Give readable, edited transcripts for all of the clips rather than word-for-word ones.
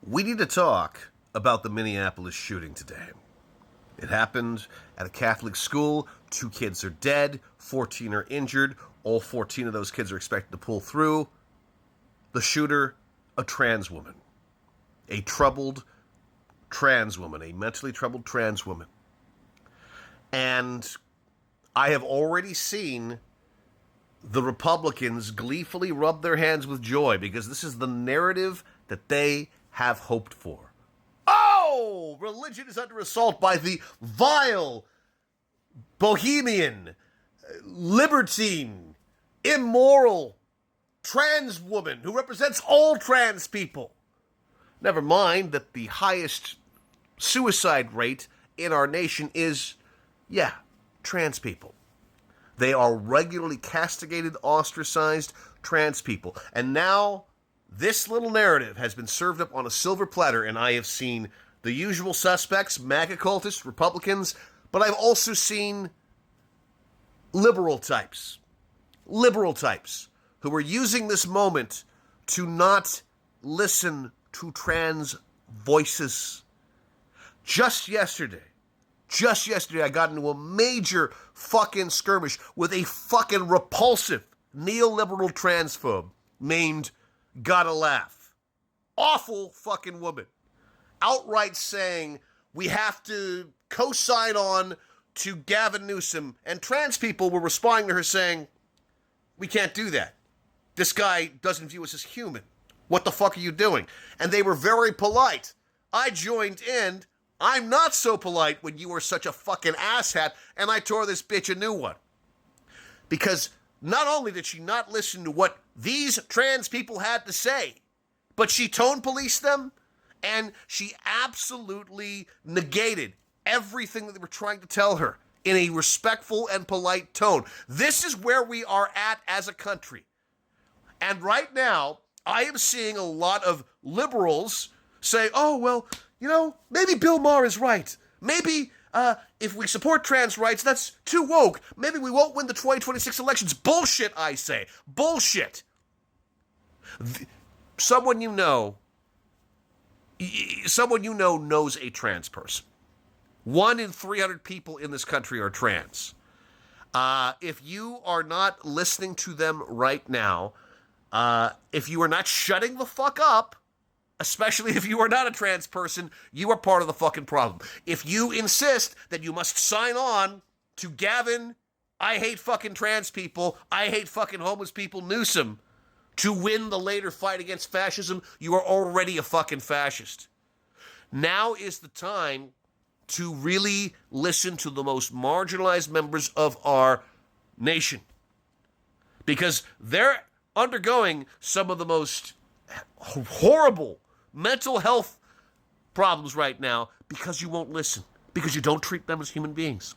We need to talk about the Minneapolis shooting today. It happened at a Catholic school. 2 kids are dead. 14 are injured. All 14 of those kids are expected to pull through. The shooter, a trans woman. A troubled trans woman. A mentally troubled trans woman. And I have already seen the Republicans gleefully rub their hands with joy because this is the narrative that they have hoped for. Oh, religion is under assault by the vile, bohemian, libertine, immoral, trans woman who represents all trans people. Never mind that the highest suicide rate in our nation is, trans people. They are regularly castigated, ostracized trans people. And now this little narrative has been served up on a silver platter, and I have seen the usual suspects, MAGA cultists, Republicans, but I've also seen liberal types who are using this moment to not listen to trans voices. Just yesterday, I got into a major fucking skirmish with a fucking repulsive neoliberal transphobe named Gotta Laugh. Awful fucking woman. Outright saying we have to co-sign on to Gavin Newsom, and trans people were responding to her saying, we can't do that. This guy doesn't view us as human. What the fuck are you doing? And they were very polite. I joined in. I'm not so polite when you are such a fucking asshat, and I tore this bitch a new one. Because not only did she not listen to what these trans people had to say, but she tone policed them, and she absolutely negated everything that they were trying to tell her in a respectful and polite tone. This is where we are at as a country. And right now, I am seeing a lot of liberals say, oh, well, maybe Bill Maher is right. Maybe if we support trans rights, that's too woke. Maybe we won't win the 2026 elections. Bullshit, I say. Bullshit. Someone you know knows a trans person. 1 in 300 people in this country are trans. If you are not listening to them right now, if you are not shutting the fuck up, especially if you are not a trans person, you are part of the fucking problem. If you insist that you must sign on to Gavin, I hate fucking trans people, I hate fucking homeless people, Newsom, to win the later fight against fascism, you are already a fucking fascist. Now is the time to really listen to the most marginalized members of our nation. Because they're undergoing some of the most horrible mental health problems right now because you won't listen, because you don't treat them as human beings.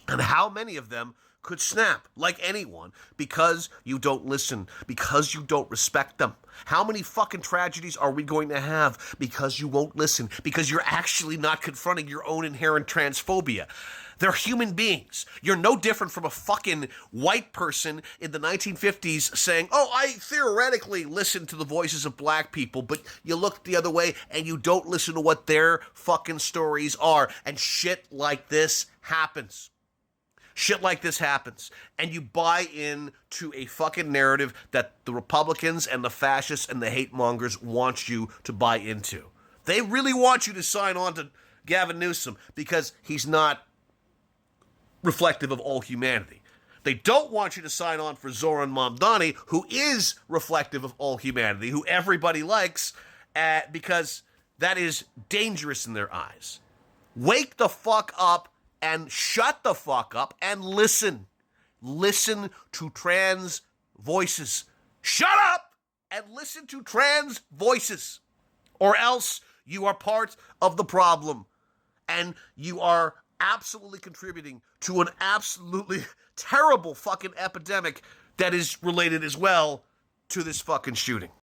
And how many of them could snap like anyone because you don't listen, because you don't respect them? How many fucking tragedies are we going to have because you won't listen, because you're actually not confronting your own inherent transphobia? They're human beings. You're no different from a fucking white person in the 1950s saying, oh, I theoretically listen to the voices of black people, but you look the other way and you don't listen to what their fucking stories are. And shit like this happens. Shit like this happens. And you buy into a fucking narrative that the Republicans and the fascists and the hate mongers want you to buy into. They really want you to sign on to Gavin Newsom because he's not reflective of all humanity. They don't want you to sign on for Zoran Mamdani, who is reflective of all humanity, who everybody likes, because that is dangerous in their eyes. Wake the fuck up and shut the fuck up and listen. Listen to trans voices. Shut up and listen to trans voices. Or else you are part of the problem. And you are absolutely contributing to an absolutely terrible fucking epidemic that is related as well to this fucking shooting.